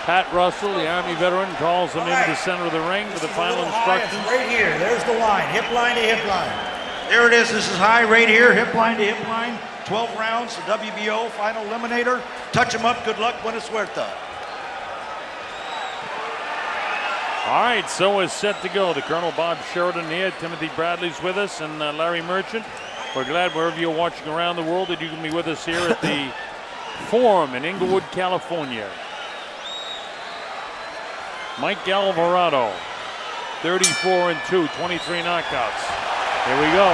Pat Russell, the Army veteran, calls him into the center of the ring for the final instructions. Right here, there's the line, hip line to hip line. There it is, this is high right here, hip line to hip line. 12 rounds, the WBO final eliminator. Touch him up, good luck, buena suerte. All right, so we're set to go. The Colonel Bob Sheridan here, Timothy Bradley's with us, and Larry Merchant. We're glad wherever you're watching around the world that you can be with us here at the Forum in Inglewood, California. Mike Alvarado, 34-2, 23 knockouts. Here we go.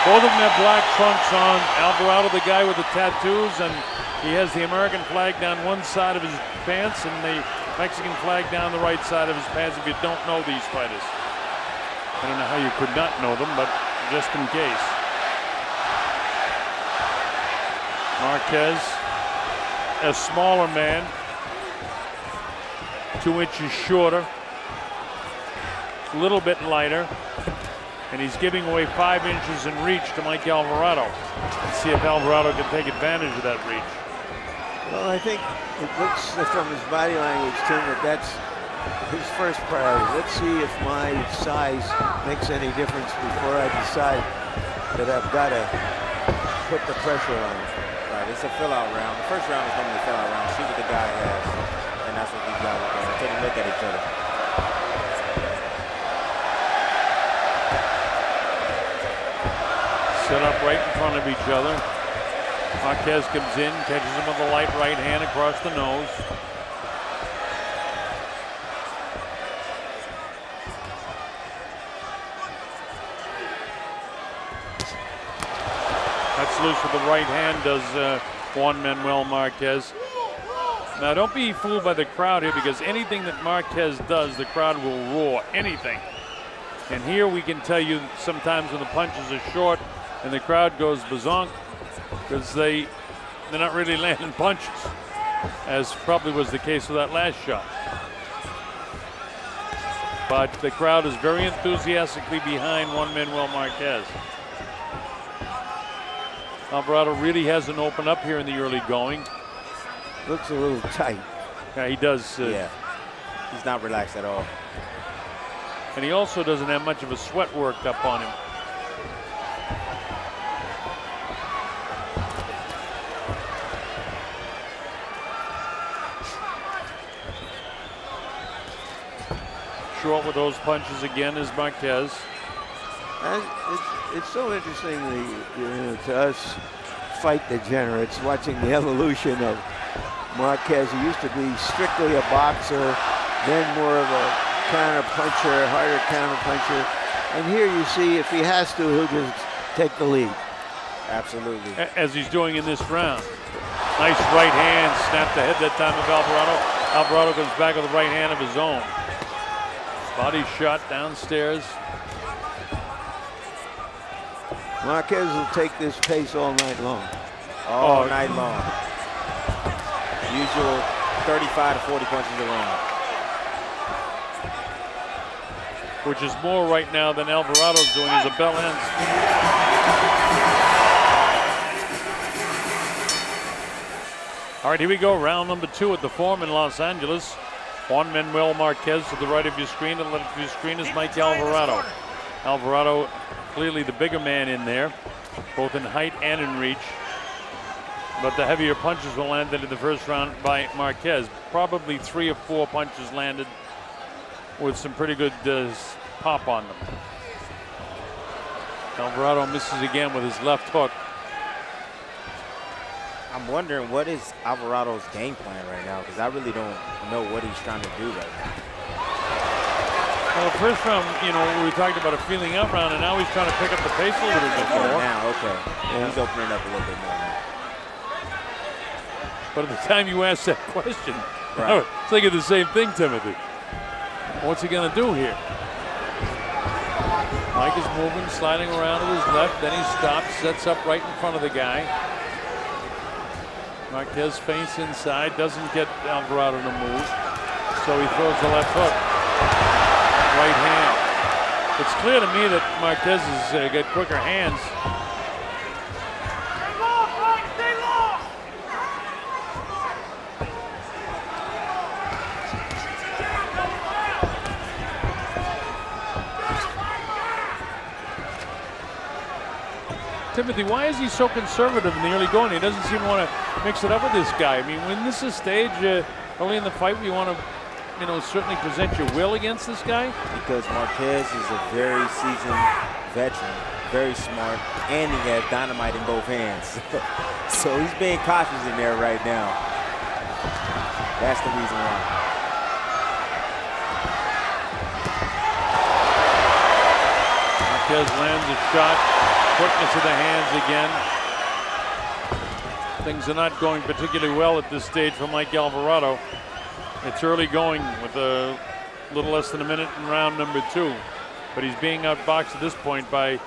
Both of them have black trunks on. Alvarado, the guy with the tattoos, and he has the American flag down one side of his pants and the Mexican flag down the right side of his pants if you don't know these fighters. I don't know how you could not know them, but just in case. Marquez, a smaller man, 2 inches shorter, a little bit lighter, and he's giving away 5 inches in reach to Mike Alvarado. Let's see if Alvarado can take advantage of that reach. Well, I think it looks from his body language, Tim, that that's his first priority. Let's see if my size makes any difference before I decide that I've got to put the pressure on him. Right, it's a fill-out round. The first round is normally a fill-out round. See what the guy has, and that's what these guys are doing. Take a look at each other. Set up right in front of each other. Marquez comes in, catches him with a light right hand across the nose. Cuts loose with the right hand, does Juan Manuel Marquez. Now don't be fooled by the crowd here, because anything that Marquez does, the crowd will roar, anything. And here we can tell you sometimes when the punches are short and the crowd goes bazonk, because they're not really landing punches, as probably was the case with that last shot. But the crowd is very enthusiastically behind Juan Manuel Marquez. Alvarado really hasn't opened up here in the early going. Looks a little tight. Yeah, he does. Yeah, he's not relaxed at all. And he also doesn't have much of a sweat worked up on him. Short with those punches again is Marquez. It's so interesting to us fight degenerates, watching the evolution of Marquez. He used to be strictly a boxer, then more of a counter-puncher, harder counter-puncher. And here you see if he has to, he'll just take the lead. Absolutely. As he's doing in this round. Nice right hand, snapped the head that time of Alvarado. Alvarado comes back with a right hand of his own. Body shot downstairs. Marquez will take this pace all night long. All night long. Usual 35 to 40 punches a round. Which is more right now than Alvarado's doing as the bell ends. All right, here we go. Round number 2 at the Forum in Los Angeles. Juan Manuel Marquez to the right of your screen. To the left of your screen is Mike Alvarado. Alvarado, clearly the bigger man in there, both in height and in reach. But the heavier punches were landed in the first round by Marquez. Probably 3 or 4 punches landed with some pretty good pop on them. Alvarado misses again with his left hook. I'm wondering what is Alvarado's game plan right now, because I really don't know what he's trying to do right now. Well, the first round, we talked about a feeling up round, and now he's trying to pick up the pace a little bit more. Now, okay. Yeah. He's opening up a little bit more now. But at the time you asked that question, right. I was thinking the same thing, Timothy. What's he going to do here? Mike is moving, sliding around to his left, then he stops, sets up right in front of the guy. Marquez feints inside, doesn't get Alvarado to move, so he throws the left hook. Right hand. It's clear to me that Marquez has got quicker hands. Timothy, why is he so conservative in the early going? He doesn't seem to want to mix it up with this guy. I mean, when this is stage early in the fight, you want to, you know, certainly present your will against this guy? Because Marquez is a very seasoned veteran, very smart, and he has dynamite in both hands. So he's being cautious in there right now. That's the reason why. Marquez lands a shot, quickness of the hands again. Things are not going particularly well at this stage for Mike Alvarado. It's early going with a little less than a minute in round number 2. But he's being outboxed at this point by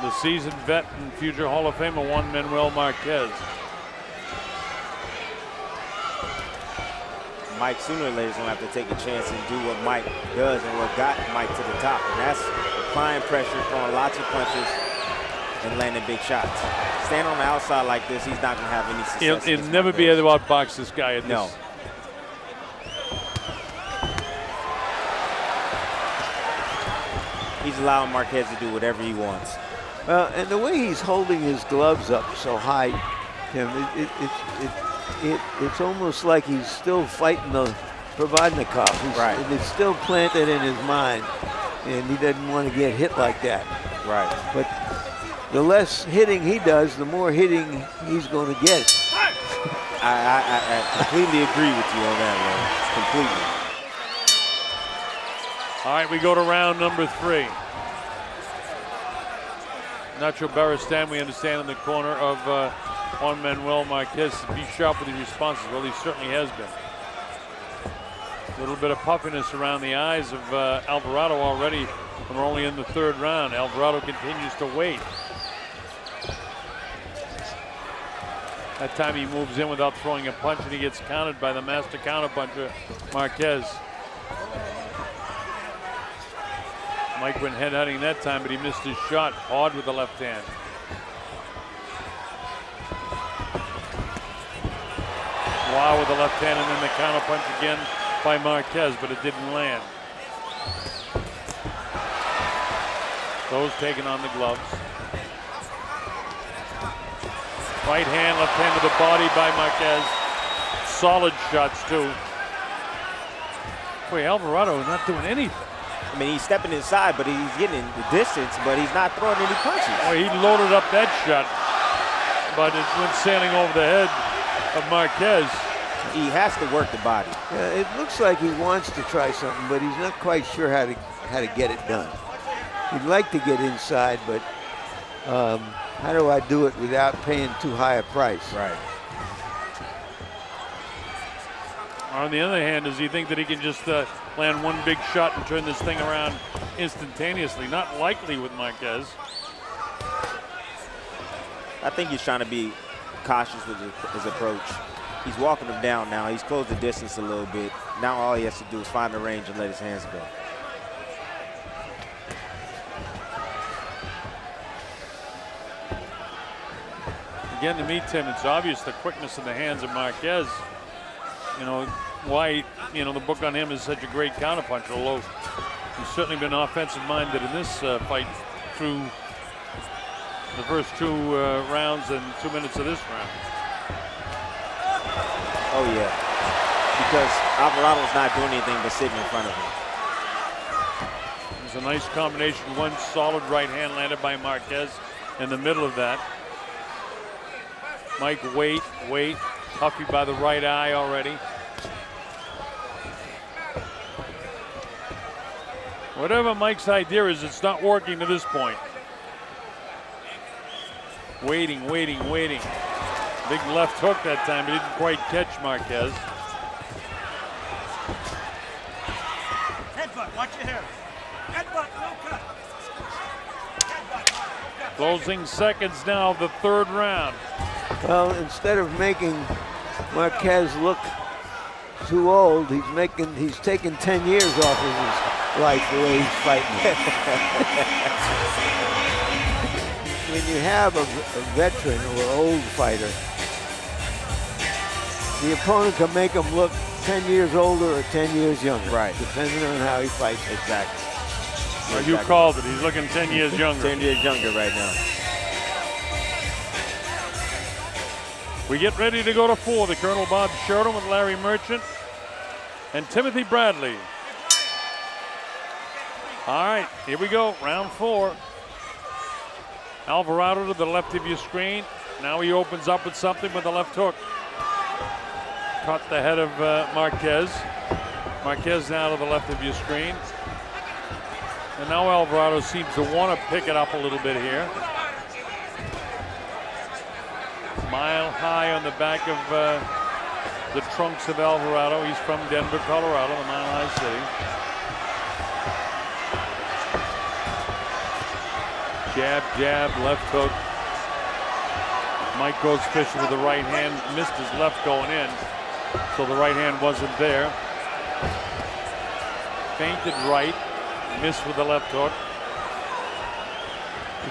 the seasoned vet and future Hall of Famer Juan Manuel Marquez. Mike sooner or later is going to have to take a chance and do what Mike does and what got Mike to the top. And that's applying pressure, throwing lots of punches, and landing big shots. Standing on the outside like this, he's not going to have any success. He'll never be able to outbox this guy at this. No. He's allowing Marquez to do whatever he wants. And the way he's holding his gloves up so high, Tim, it's almost like he's still fighting the Provodnikov. Right. It's still planted in his mind, and he doesn't want to get hit like that. Right. But the less hitting he does, the more hitting he's going to get. I completely agree with you on that, man. Completely. All right, we go to round number 3. Nacho Barristan, we understand, in the corner of Juan Manuel Marquez to be sharp with his responses. Well, he certainly has been. A little bit of puffiness around the eyes of Alvarado already, and we're only in the 3rd round. Alvarado continues to wait. That time he moves in without throwing a punch, and he gets countered by the master counterpuncher, Marquez. Mike went head-hunting that time, but he missed his shot hard with the left hand. Wow with the left hand, and then the counterpunch again by Marquez, but it didn't land. Those taking on the gloves. Right hand, left hand to the body by Marquez. Solid shots too. Boy, Alvarado is not doing anything. I mean, he's stepping inside, but he's getting the distance, but he's not throwing any punches. Boy, he loaded up that shot, but it went sailing over the head of Marquez. He has to work the body. Yeah, it looks like he wants to try something, but he's not quite sure how to get it done. He'd like to get inside, but how do I do it without paying too high a price? Right. On the other hand, does he think that he can just land one big shot and turn this thing around instantaneously? Not likely with Marquez. I think he's trying to be cautious with his approach. He's walking him down now. He's closed the distance a little bit. Now all he has to do is find the range and let his hands go. Again, to me, Tim, it's obvious the quickness in the hands of Marquez. You know, why, you know, the book on him is such a great counterpuncher, although he's certainly been offensive-minded in this fight through the first 2 rounds and 2 minutes of this round. Oh, yeah. Because Alvarado's not doing anything but sitting in front of him. There's a nice combination. One solid right hand landed by Marquez in the middle of that. Mike, wait. Puffy by the right eye already. Whatever Mike's idea is, it's not working to this point. Waiting. Big left hook that time, but didn't quite catch Marquez. Headbutt, watch your hair. Headbutt, no cut. Headbutt. Closing seconds now of the 3rd round. Well, instead of making Marquez look too old, he's taking 10 years off of his life the way he's fighting. When you have a veteran or old fighter, the opponent can make him look 10 years older or 10 years younger. Right. Depending on how he fights. Exactly. Well, you called it. He's looking 10 years younger. 10 years younger right now. We get ready to go to 4. The Colonel Bob Sheridan with Larry Merchant and Timothy Bradley. All right, here we go, round 4. Alvarado to the left of your screen. Now he opens up with something with the left hook. Caught the head of Marquez. Marquez now to the left of your screen. And now Alvarado seems to want to pick it up a little bit here. Mile high on the back of the trunks of Alvarado. He's from Denver, Colorado, the Mile High City. Jab, jab, left hook. Mike goes fishing with the right hand, missed his left going in, so the right hand wasn't there. Feinted right, missed with the left hook.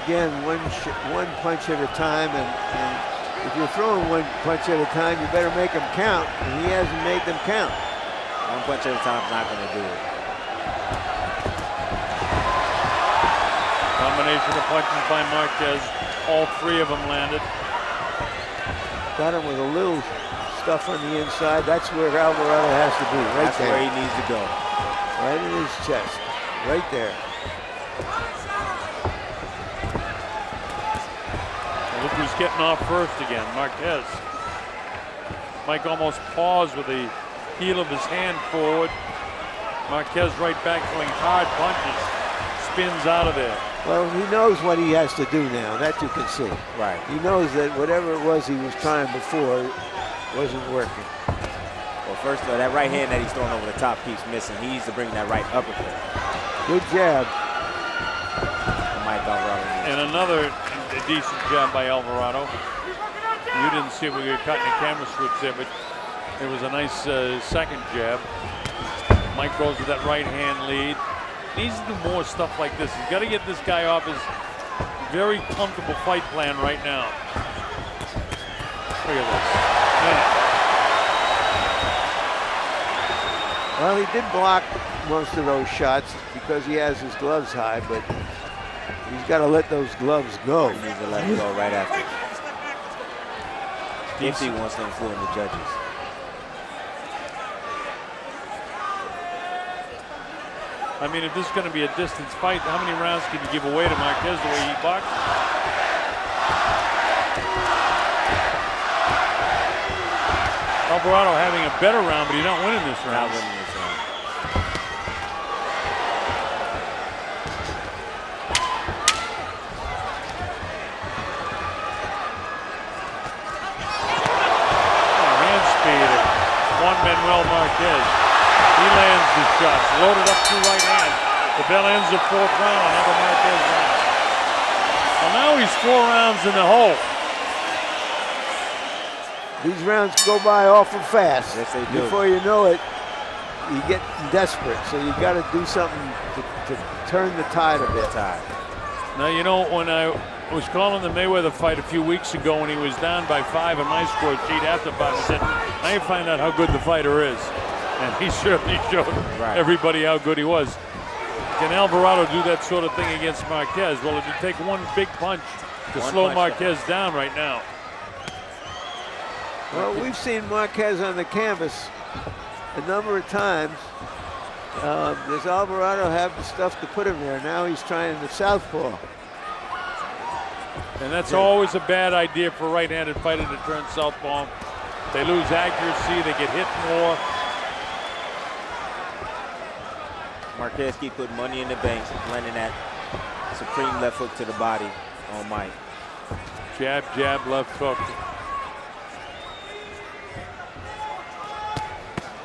Again, one punch at a time, and if you're throwing one punch at a time, you better make them count, and he hasn't made them count. One punch at a time is not going to do it. Combination of punches by Marquez. All 3 of them landed. Got him with a little stuff on the inside. That's where Alvarado has to be, right That's there. where he needs to go. Right in his chest, right there. Look who's getting off first again, Marquez. Mike almost paused with the heel of his hand forward. Marquez right back throwing hard punches. Spins out of there. Well, he knows what he has to do now, that you can see. Right. He knows that whatever it was he was trying before wasn't working. Well, first of all, that right hand that he's throwing over the top keeps missing. He needs to bring that right uppercut. Good jab. Mike Alvarado. And another decent jab by Alvarado. You didn't see it, we were cutting the camera switch there, but it was a nice second jab. Mike goes with that right hand lead. Needs to do more stuff like this. He's got to get this guy off his very comfortable fight plan right now. Look at this. Man. Well, he did block most of those shots because he has his gloves high, but he's got to let those gloves go. He needs to let him go right after. If he wants to influence the judges. I mean, if this is going to be a distance fight, how many rounds can you give away to Marquez the way he boxes? Alvarado having a better round, but he's not winning this round. Not winning this round. Hand speed of Juan Manuel Marquez. He lands the shots, loaded up to right hand. The bell ends the 4th round, another Marquez round. Well, now he's 4 rounds in the hole. These rounds go by awful fast. Yes, they do. Before you know it, you get desperate. So you got to do something to turn the tide a bit. Now, you know, when I was calling the Mayweather fight a few weeks ago when he was down by 5 in my score sheet after boxing, I said, now you find out how good the fighter is. And he certainly showed everybody how good he was. Can Alvarado do that sort of thing against Marquez? Well, it would take one big punch to slow Marquez down right now. Well, we've seen Marquez on the canvas a number of times. Does Alvarado have the stuff to put him there? Now he's trying the southpaw. And that's always a bad idea for a right-handed fighter to turn southpaw. They lose accuracy, they get hit more. Marquez keep putting money in the bank, landing that supreme left hook to the body on Mike. Jab, jab, left hook.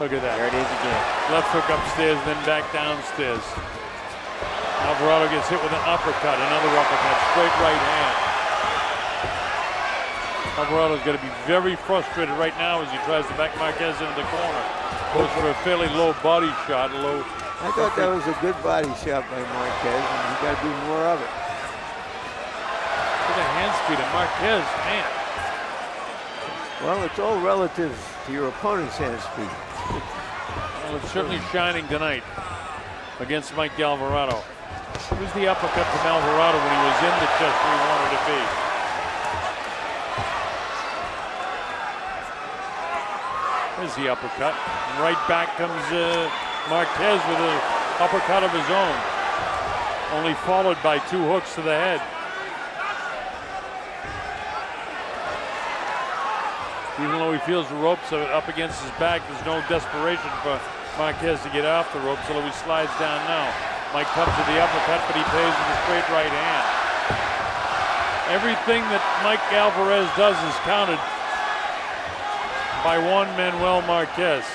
Look at that. There it is again. Left hook upstairs, then back downstairs. Alvarado gets hit with an uppercut, another uppercut, straight right hand. Alvarado's going to be very frustrated right now as he tries to back Marquez into the corner. Goes for a fairly low body shot, I thought that was a good body shot by Marquez, and you got to do more of it. Look at the hand speed of Marquez, man. Well, it's all relative to your opponent's hand speed. Well, it's certainly shining tonight against Mike Alvarado. Here's the uppercut from Alvarado when he was in the chest where he wanted to be. There's the uppercut. And right back comes Marquez with an uppercut of his own. Only followed by 2 hooks to the head. Even though he feels the ropes up against his back, there's no desperation for Marquez to get off the ropes, although he slides down now. Mike comes to the uppercut, but he pays with a straight right hand. Everything that Mike Alvarez does is counted by one Manuel Marquez.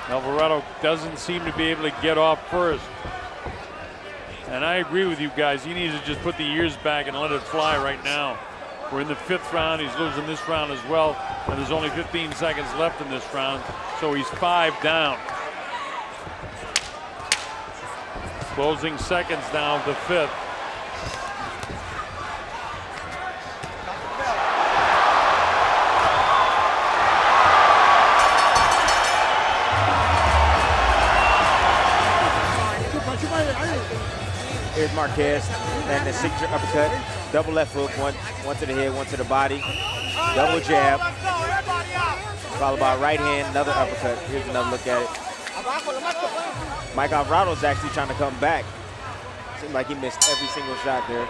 Alvarado doesn't seem to be able to get off first. And I agree with you guys. He needs to just put the ears back and let it fly right now. We're in the 5th round. He's losing this round as well. And there's only 15 seconds left in this round. So he's 5 down. Closing seconds now of the 5th. Here's Marquez and the signature uppercut. Double left hook, one to the head, one to the body. Double jab. Followed by a right hand, another uppercut. Here's another look at it. Mike Alvarado's actually trying to come back. Seems like he missed every single shot there.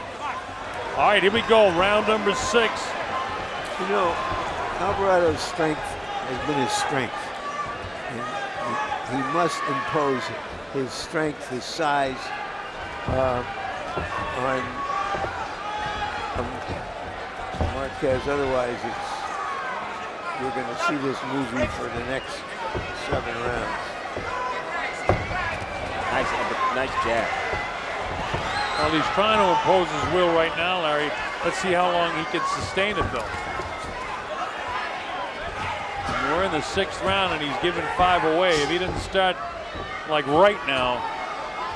All right, here we go, round number 6. You know, Alvarado's strength has been his strength. And he must impose his strength, his size, on Marquez. Otherwise, we're going to see this movie for the next 7 rounds. Nice jab. Well, he's trying to impose his will right now, Larry. Let's see how long he can sustain it, though. And we're in the 6th round, and he's given 5 away. If he didn't start like right now,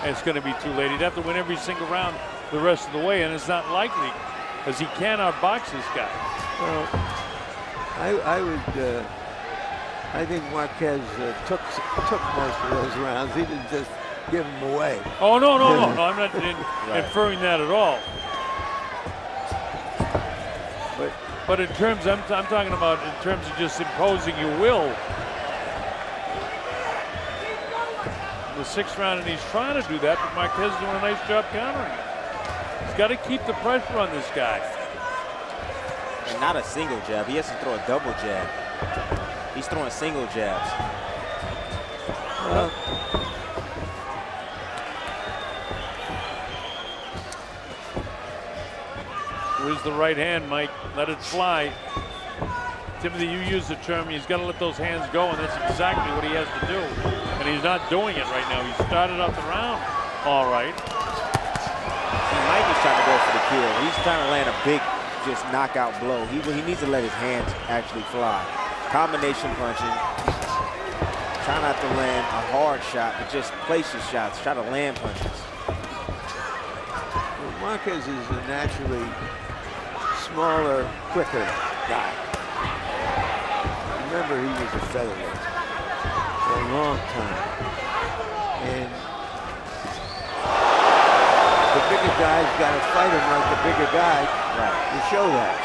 it's going to be too late. He'd have to win every single round the rest of the way, and it's not likely, because he can't outbox this guy. Well, I think Marquez took most of those rounds. He didn't just give them away. Oh, no, I'm not inferring that at all. But in terms, I'm talking about in terms of just imposing your will. The 6th round, and he's trying to do that, but Marquez is doing a nice job countering it. He's got to keep the pressure on this guy. And not a single jab. He has to throw a double jab. He's throwing single jabs. Where's the right hand, Mike? Let it fly. Timothy, you use the term, he's got to let those hands go, and that's exactly what he has to do. And he's not doing it right now. He started out the round all right. See, Mike is trying to go for the kill. He's trying to land a big, just knockout blow. He needs to let his hands actually fly. Combination punching. Try not to land a hard shot, but just place your shots. Try to land punches. Well, Marquez is a naturally smaller, quicker guy. Remember, he was a featherweight for a long time. And the bigger guy's got to fight him like the bigger guy to show that.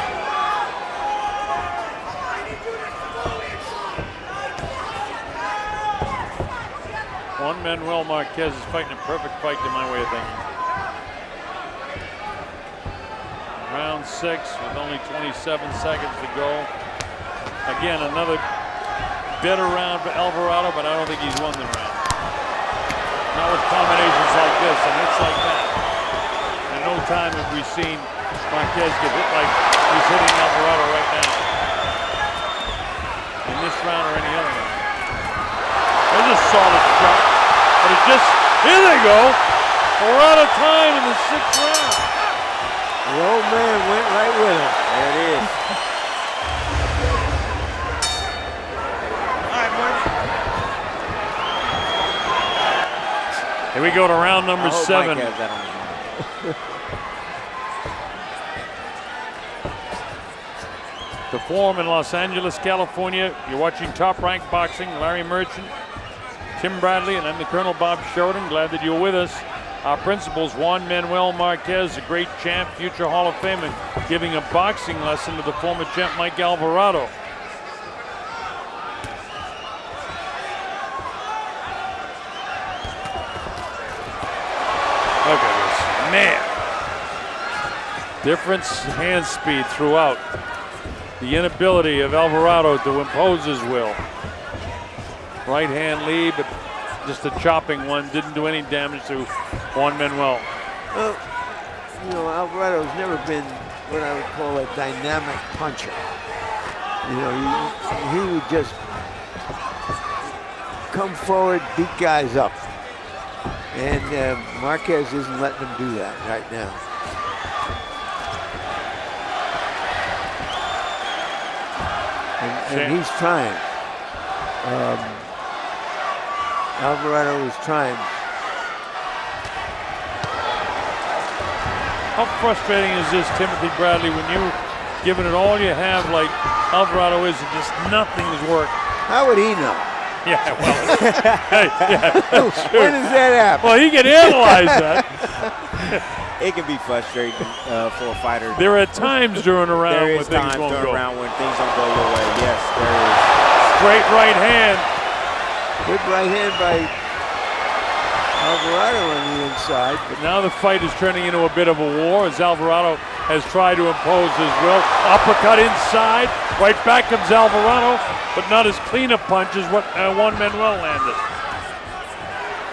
Juan Manuel Marquez is fighting a perfect fight to my way of thinking. Round 6 with only 27 seconds to go. Again, another better round for Alvarado, but I don't think he's won the round. Not with combinations like this and hits like that. In no time have we seen Marquez get hit like he's hitting Alvarado right now. In this round or any other round. There's a solid shot, but it just, here they go. We're out of time in the 6th round. The old man went right with him. There it is. Here we go to round number 7. Mike has that on his mind. The Forum in Los Angeles, California. You're watching Top Rank Boxing. Larry Merchant, Tim Bradley, and I'm the Colonel Bob Sheridan. Glad that you're with us. Our principals, Juan Manuel Marquez, a great champ, future Hall of Famer, giving a boxing lesson to the former champ Mike Alvarado. Look at this, man. Different hand speed throughout. The inability of Alvarado to impose his will. Right hand lead, but just a chopping one. Didn't do any damage to Juan Manuel. Well, you know, Alvarado's never been what I would call a dynamic puncher. You know, he would just come forward, beat guys up. And Marquez isn't letting him do that right now. And he's trying. Alvarado is trying. How frustrating is this, Timothy Bradley, when you're giving it all you have like Alvarado is and just nothing's working? How would he know? Yeah, well, hey, yeah, when does that happen? well, he can analyze that. It can be frustrating for a fighter. There are times during a round There when is things times won't during go. a round when things don't go your way. Yes, there is. Straight right hand. Good right hand by Alvarado on the inside. But now the fight is turning into a bit of a war as Alvarado has tried to impose his will. Uppercut inside. Right back comes Alvarado, but not as clean a punch as what Juan Manuel landed.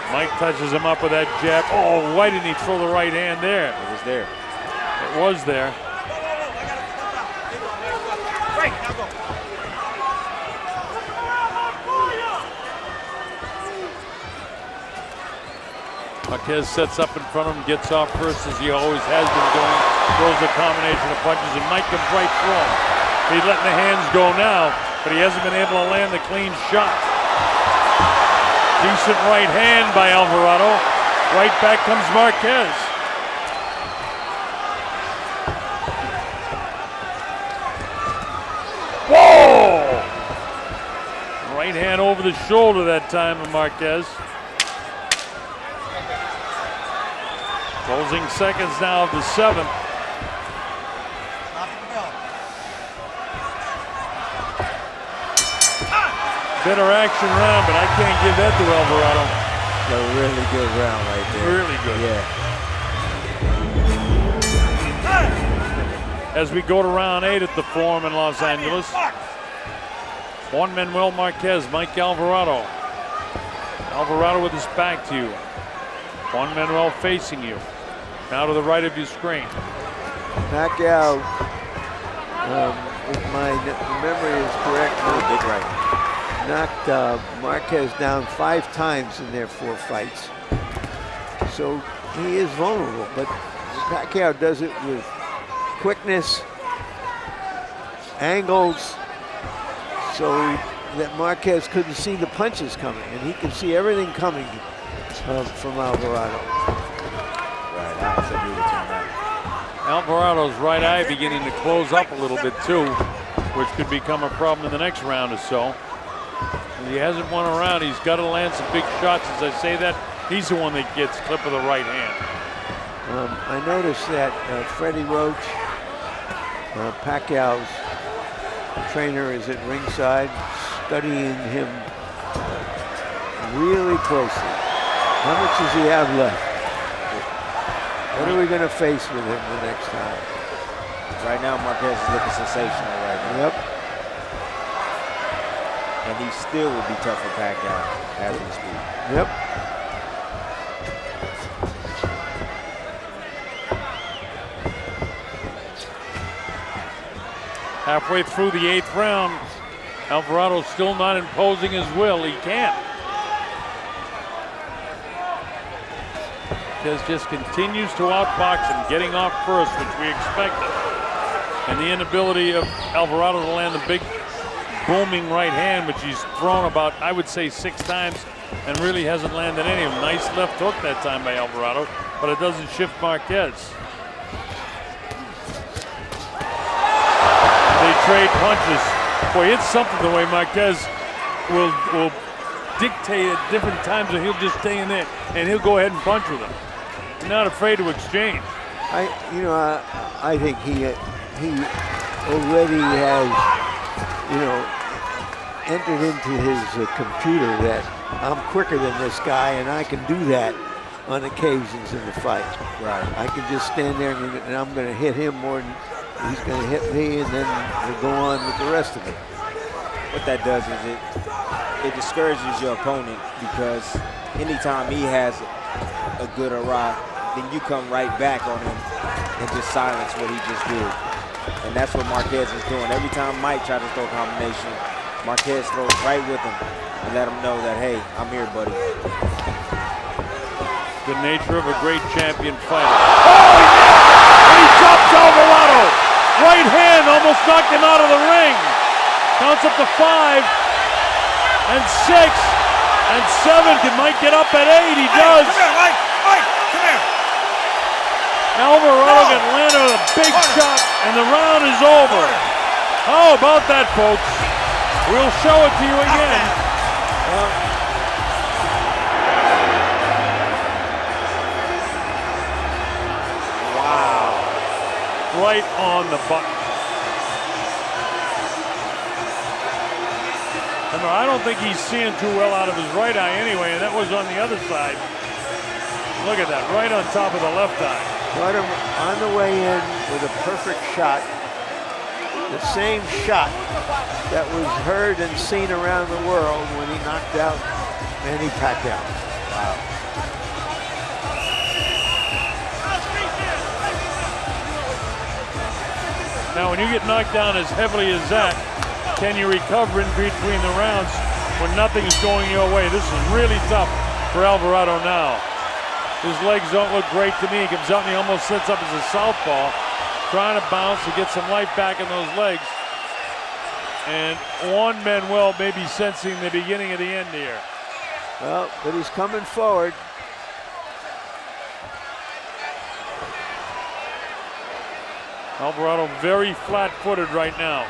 Mike touches him up with that jab. Oh, why didn't he throw the right hand there? It was there. It was there. Break, now go. Marquez sets up in front of him, gets off first as he always has been doing. Throws a combination of punches, and Mike comes right through him. He's letting the hands go now, but he hasn't been able to land the clean shot. Decent right hand by Alvarado. Right back comes Marquez. Whoa! Right hand over the shoulder that time of Marquez. Closing seconds now of the seventh. Better action round, but I can't give that to Alvarado. A really good round right there. Really good. Yeah. As we go to round 8 at the Forum in Los Angeles. Juan Manuel Marquez, Mike Alvarado. Alvarado with his back to you. Juan Manuel facing you. Now to the right of your screen. Pacquiao, if my memory is correct, Big right. knocked Marquez down 5 times in their 4 fights. So he is vulnerable, but Pacquiao does it with quickness, angles, so that Marquez couldn't see the punches coming, and he could see everything coming from Alvarado. Alvarado's right eye beginning to close up a little bit too, which could become a problem in the next round or so. He hasn't won a round. He's got to land some big shots. As I say that, he's the one that gets clip of the right hand. I noticed that Freddie Roach, Pacquiao's trainer, is at ringside studying him really closely. How much does he have left? What are we going to face with him the next time? Right now, Marquez is looking sensational right now. Yep. And he still will be tough for Pacquiao as we speak. Yep. Halfway through the 8th round, Alvarado's still not imposing his will. He can't. Marquez just continues to outbox him, getting off first, which we expected. And the inability of Alvarado to land the big booming right hand, which he's thrown about, I would say, 6 times and really hasn't landed any of them. Nice left hook that time by Alvarado, but it doesn't shift Marquez. They trade punches. Boy, it's something the way Marquez will dictate at different times, or he'll just stay in there and he'll go ahead and punch with him. He's not afraid to exchange. I think he already has, entered into his computer that I'm quicker than this guy and I can do that on occasions in the fight. Right. I can just stand there and I'm going to hit him more than he's going to hit me, and then we'll go on with the rest of it. What that does is it discourages your opponent, because anytime he has a good arrive, then you come right back on him and just silence what he just did. And that's what Marquez is doing. Every time Mike tries to throw a combination, Marquez throws right with him and let him know that, hey, I'm here, buddy. The nature of a great champion fighter. Oh, yeah! And he drops Alvarado. Right hand almost knocked him out of the ring. Counts up to 5 and 6 and 7. Can Mike get up at 8? He does. Come here, Mike. Mike, come here. Alvarado got landed with a big shot, and the round is over. How about that, folks? We'll show it to you again. Wow. Right on the button. Remember, I don't think he's seeing too well out of his right eye anyway, and that was on the other side. Look at that, right on top of the left eye. Got him on the way in with a perfect shot. The same shot that was heard and seen around the world when he knocked out Manny Pacquiao. Wow. Now, when you get knocked down as heavily as that, can you recover in between the rounds when nothing's going your way? This is really tough for Alvarado now. His legs don't look great to me. He comes out and he almost sets up as a southpaw, trying to bounce to get some life back in those legs. And Juan Manuel may be sensing the beginning of the end here. Well, but he's coming forward. Alvarado very flat-footed right now.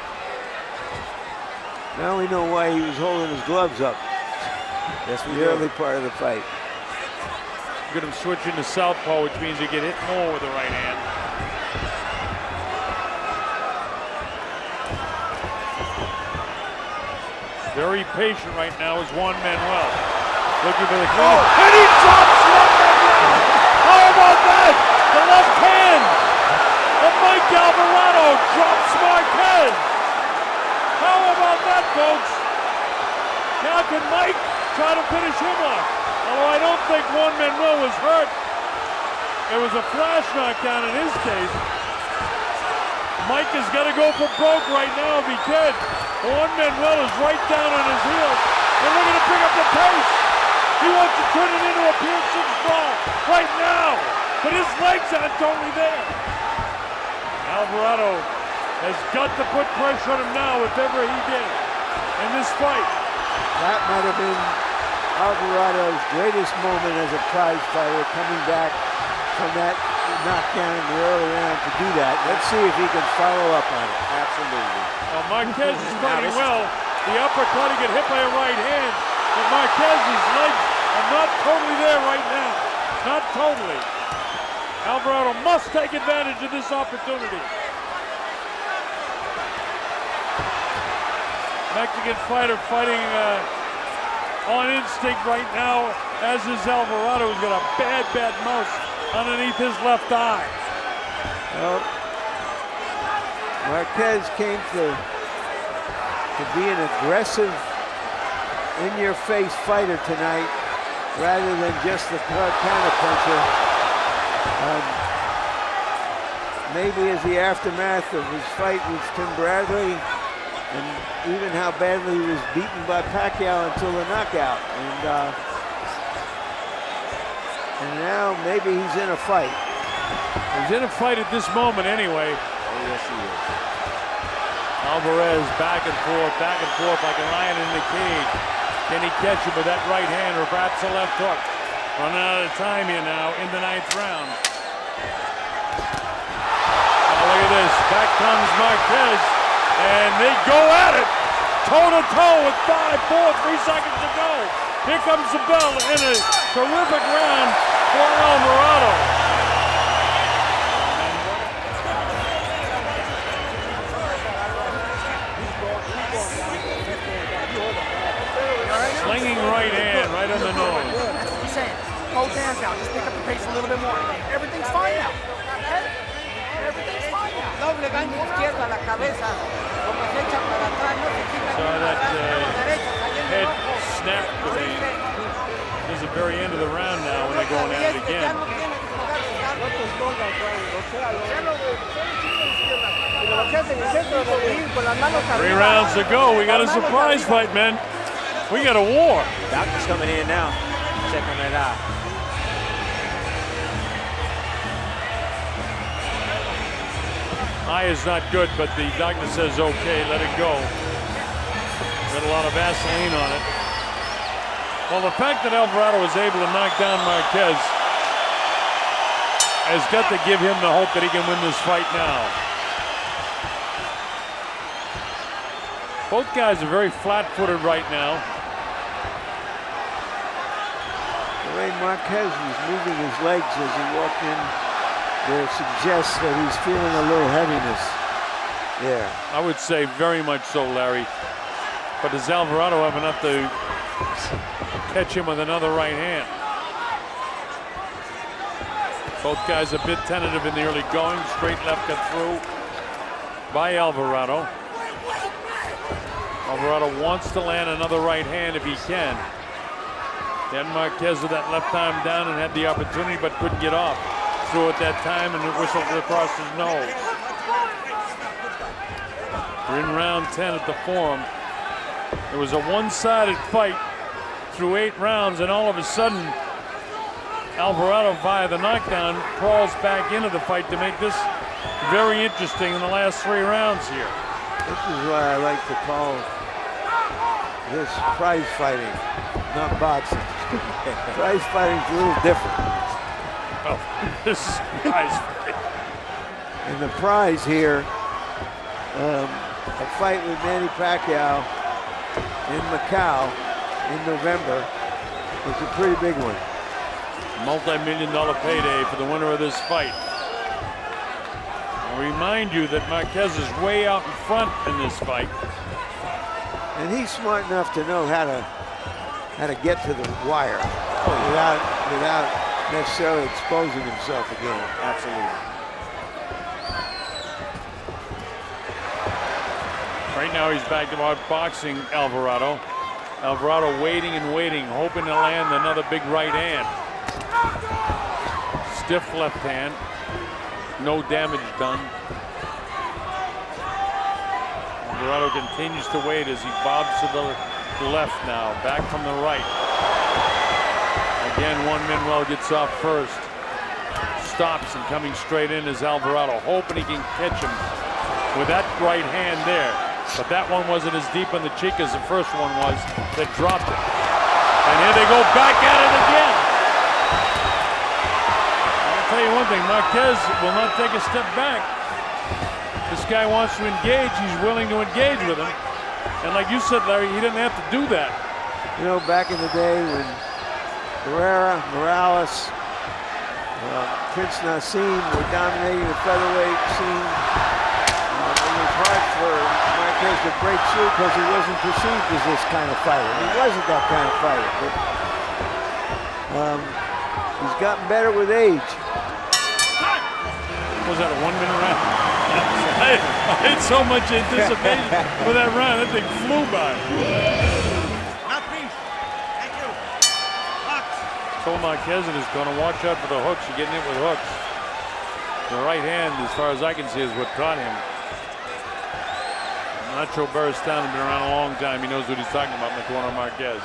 Now we know why he was holding his gloves up. That's the early part of the fight. Look at him switching to southpaw, which means he can hit more with the right hand. Very patient right now is Juan Manuel. Looking for the clean. And he drops Juan Manuel! How about that? The left hand of Mike Alvarado drops Marquez. How about that, folks? Now can Mike try to finish him off? Although I don't think Juan Manuel was hurt. It was a flash knockdown in his case. Mike has got to go for broke right now if he can. Juan Manuel is right down on his heels. And looking to pick up the pace. He wants to turn it into a pure six-ball right now. But his legs aren't totally there. Alvarado has got to put pressure on him now if ever he did in this fight. That might have been Alvarado's greatest moment as a prize fighter, coming back from that knockdown in the early round to do that. Let's see if he can follow up on it. Absolutely. Well, Marquez is fighting well. The uppercut, he get hit by a right hand, but Marquez's legs are not totally there right now. Not totally. Alvarado must take advantage of this opportunity. Mexican fighter fighting on instinct right now, as is Alvarado, who's got a bad mouse underneath his left eye. Well, Marquez came to be an aggressive, in-your-face fighter tonight, rather than just the counter-puncher. Maybe as the aftermath of his fight with Tim Bradley, and even how badly he was beaten by Pacquiao until the knockout. And now maybe he's in a fight. He's in a fight at this moment anyway. Oh, yes, he is. Alvarez back and forth like a lion in the cage. Can he catch him with that right hand or perhaps a left hook? Running out of time here now in the 9th round. Now look at this. Back comes Marquez. And they go at it, toe-to-toe with 3 seconds to go. Here comes the bell in a terrific round for Alvarado. Slinging right hand, right on the nose. He's saying, hold hands now, just pick up the pace a little bit more. Everything's fine now. Everything's fine now. Doble gancho izquierdo a la cabeza, como se echa para atrás, no se quita Saw that derecha, cayendo head abajo. snap. This is the very end of the round now when they're going at it again. 3 rounds to go. We got a surprise fight, man. We got a war. Doctor's coming in now. Check on that eye. Eye is not good, but the doctor says okay, let it go. Got a lot of Vaseline on it. Well, the fact that Alvarado was able to knock down Marquez has got to give him the hope that he can win this fight now. Both guys are very flat-footed right now. The way Marquez was moving his legs as he walked in there suggests that he's feeling a little heaviness. Yeah. I would say very much so, Larry. But does Alvarado have enough to catch him with another right hand? Both guys a bit tentative in the early going. Straight left got through by Alvarado. Alvarado wants to land another right hand if he can. Then Marquez with that left arm down and had the opportunity but couldn't get off. Threw it that time and it whistled across his nose. We're in round 10 at the Forum. It was a one-sided fight through 8 rounds, and all of a sudden Alvarado, via the knockdown, crawls back into the fight to make this very interesting in the last 3 rounds here. This is why I like to call this prize fighting, not boxing. Prize fighting's a little different. Oh, this is prize fighting. And the prize here, a fight with Manny Pacquiao in Macau in November, is a pretty big one. Multi-million-dollar payday for the winner of this fight. I'll remind you that Marquez is way out in front in this fight. And he's smart enough to know how to get to the wire without necessarily exposing himself again. Absolutely. Right now he's back to outboxing Alvarado. Alvarado waiting and waiting, hoping to land another big right hand. Stiff left hand. No damage done. Alvarado continues to wait as he bobs to the left now. Back from the right. Again, Manuel gets off first. Stops and coming straight in is Alvarado, hoping he can catch him with that right hand there. But that one wasn't as deep on the cheek as the first one was that dropped it. And here they go back at it again. I'll tell you one thing, Marquez will not take a step back. This guy wants to engage, he's willing to engage with him. And like you said, Larry, he didn't have to do that. You know, back in the day when Herrera, Morales, Prince Nassim were dominating the featherweight scene, it was hard for Marquez to break through because he wasn't perceived as this kind of fighter. He wasn't that kind of fighter, but he's gotten better with age. Was that a 1 minute round? I had so much anticipation for that round. That thing flew by. Mouthpiece. Thank you. Box. So Marquez is going to watch out for the hooks. You're getting hit with hooks. The right hand, as far as I can see, is what caught him. Nacho Beristain has been around a long time. He knows what he's talking about in the corner of Marquez.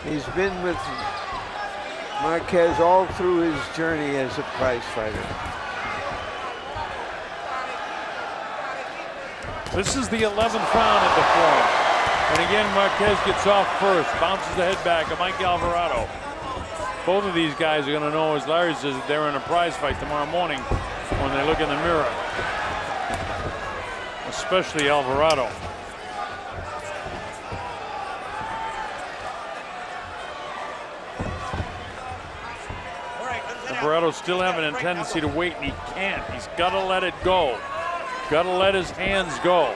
He's been with Marquez all through his journey as a prize fighter. This is the 11th round at the Forum. And again, Marquez gets off first, bounces the head back of Mike Alvarado. Both of these guys are going to know, as Larry says, that they're in a prize fight tomorrow morning when they look in the mirror. A especially Alvarado. Alvarado's still having a tendency to wait, and he can't. He's got to let it go. Got to let his hands go.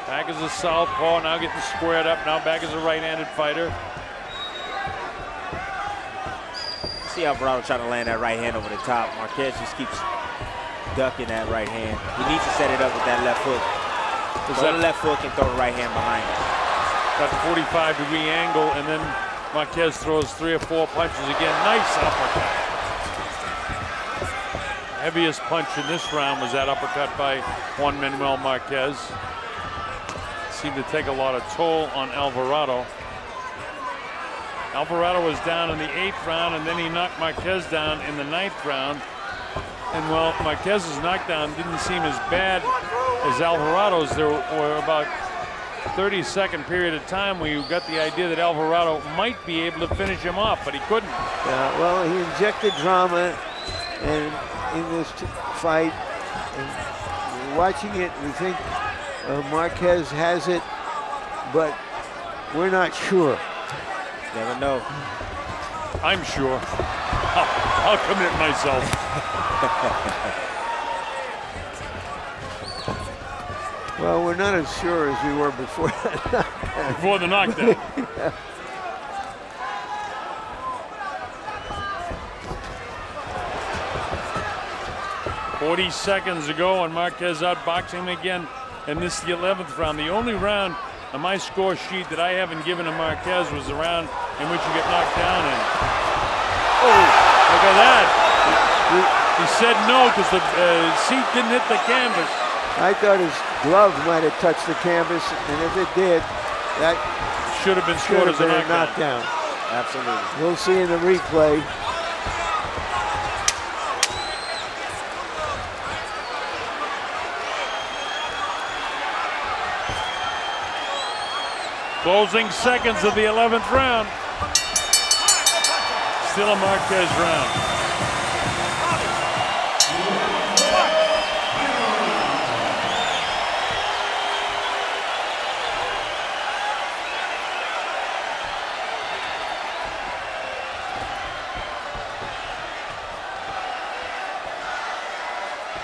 Back as a southpaw, now getting squared up. Now back as a right-handed fighter. See Alvarado trying to land that right hand over the top. Marquez just keeps ducking that right hand. He needs to set it up with that left hook. Throw the left hook and throw the right hand behind it. Got the 45-degree angle, and then Marquez throws 3 or 4 punches again. Nice uppercut. Heaviest punch in this round was that uppercut by Juan Manuel Marquez. Seemed to take a lot of toll on Alvarado. Alvarado was down in the 8th round, and then he knocked Marquez down in the 9th round. And well, Marquez's knockdown didn't seem as bad as Alvarado's. There were about 30-second period of time where you got the idea that Alvarado might be able to finish him off, but he couldn't. Yeah, well, he injected drama and in this fight. And watching it, we think Marquez has it, but we're not sure. Never know. I'm sure. I'll commit myself. Well, we're not as sure as we were before that knockdown. Before the knockdown. Yeah. "40 seconds ago, and Marquez outboxing him again. And this is the 11th round. The only round on my score sheet that I haven't given to Marquez was the round in which you get knocked down in. Oh, look at that. He said no because the seat didn't hit the canvas. I thought his glove might have touched the canvas, and if it did, that should have been scored as a knockdown. Absolutely. We'll see in the replay. Closing seconds of the 11th round. Still a Marquez round.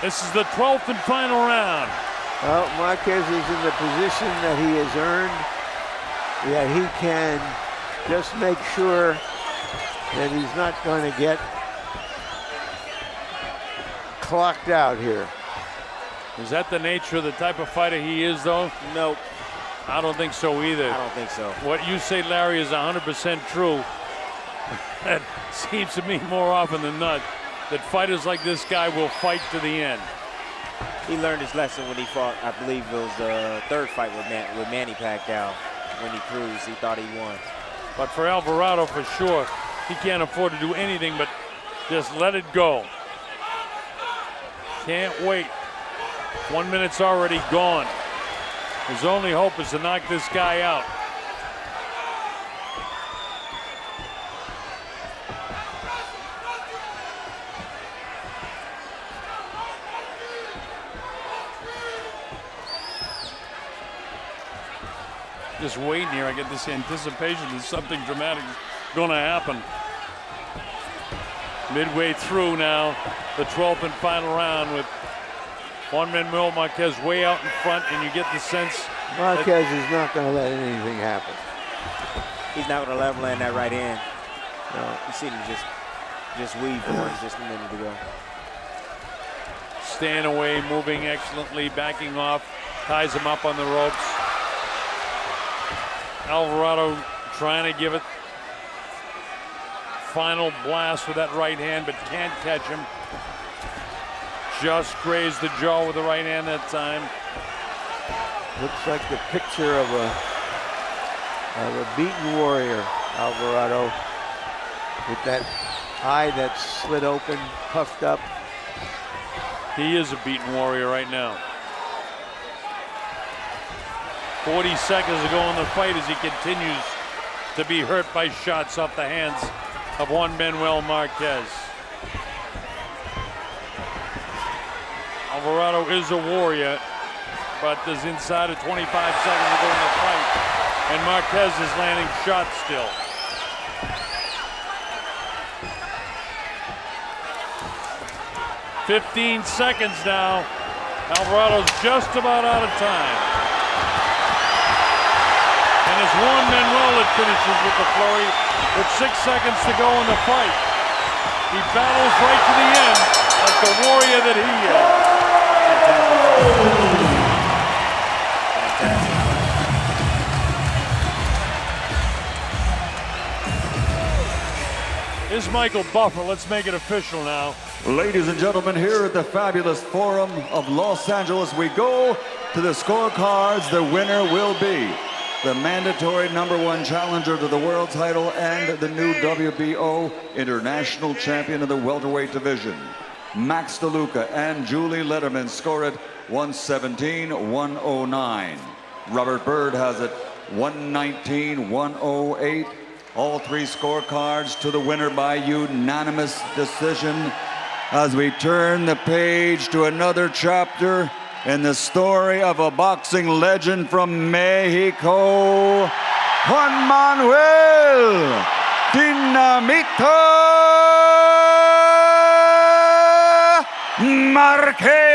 This is the 12th and final round. Well, Marquez is in the position that he has earned. Yeah, he can just make sure that he's not going to get clocked out here. Is that the nature of the type of fighter he is, though? Nope. I don't think so either. I don't think so. What you say, Larry, is 100% true. That seems to me more often than not that fighters like this guy will fight to the end. He learned his lesson when he fought, I believe it was the 3rd fight with Manny Pacquiao. When he cruised, he thought he won. But for Alvarado, for sure, he can't afford to do anything but just let it go. Can't wait. 1 minute's already gone. His only hope is to knock this guy out. Just waiting here, I get this anticipation that something dramatic is going to happen. Midway through now, the 12th and final round with Juan Manuel Marquez way out in front, and you get the sense Marquez is not going to let anything happen. He's not going to let him land that right hand. No. You see him just weave one just a minute ago. Staying away, moving excellently, backing off, ties him up on the ropes. Alvarado trying to give it final blast with that right hand, but can't catch him. Just grazed the jaw with the right hand that time. Looks like the picture of a beaten warrior, Alvarado, with that eye that's slit open, puffed up. He is a beaten warrior right now. 40 seconds to go in the fight as he continues to be hurt by shots off the hands of Juan Manuel Marquez. Alvarado is a warrior, but there's inside of 25 seconds to go in the fight. And Marquez is landing shots still. "15 seconds now. Alvarado's just about out of time. And it's Juan Manuel that finishes with the flurry with 6 seconds to go in the fight. He battles right to the end like the warrior that he is. Here's Michael Buffer. Let's make it official now. Ladies and gentlemen, here at the fabulous Forum of Los Angeles, we go to the scorecards. The winner will be the mandatory #1 challenger to the world title and the new WBO international champion of the welterweight division. Max DeLuca and Julie Letterman score it 117-109. Robert Byrd has it 119-108. All three scorecards to the winner by unanimous decision as we turn the page to another chapter in the story of a boxing legend from Mexico, Juan Manuel Dinamita Marquez.